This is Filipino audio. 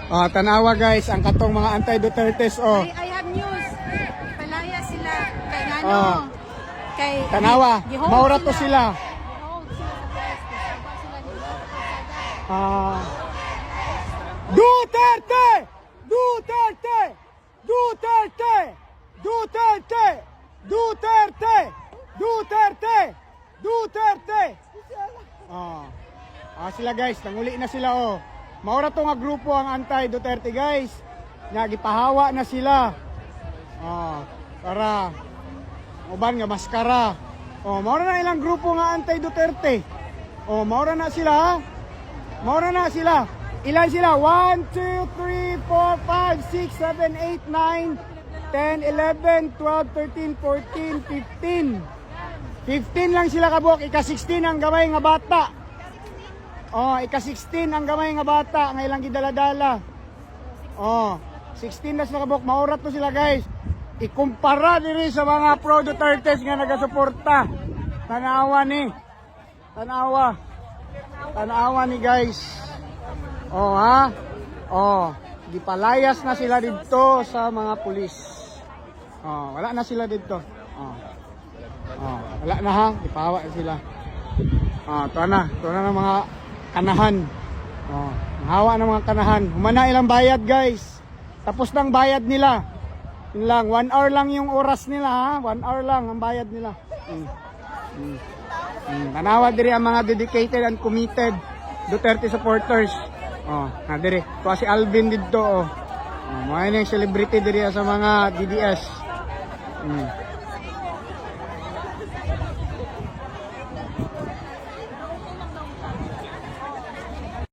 Oh, tanawa guys, ang katong mga anti-Dutertes oh. I have news. Palaya sila kay Nano. Oh. Kay Tanawa, Gihold maura to sila. Gihold sila sa press. Kasama sila ni Ah. Duterte! Duterte! Duterte! Duterte! Duterte! Duterte! Duterte! Sila guys, nanguli na sila oh. Maura to nga grupo ang anti-Duterte guys. Nagipahawa na sila. Para uban nga maskara. Maura na ilang grupo nga anti-Duterte. Maura na sila ha. Maura na sila. Ilan sila? 1, 2, 3, 4, 5, 6, 7, 8, 9, 10, 11, 12, 13, 14, 15. 15 lang sila kabuk. Ika-16 ang gamay nga bata. Ika-16 ang gamay nga bata. Ngayon lang gidaladala. 16 na sila kabuk. Maurat to sila guys. Ikumpara diri sa mga pro-Dutertes nga nagasuporta. Tanawa ni. Tanawa ni guys. Gipalayas na sila dito sa mga pulis. Wala na sila dito. Wala na ha, ipahawa sila. Ito na ng mga kanahan. Hawa ng mga kanahan. Humana ilang bayad guys. Tapos ng bayad nila. Yun lang, 1 hour lang yung oras nila ha. 1 hour lang ang bayad nila. Tanawa diri ang mga dedicated and committed Duterte supporters. Diri. Ito si Alvin dito. Mga yung celebrity diri sa mga DDS.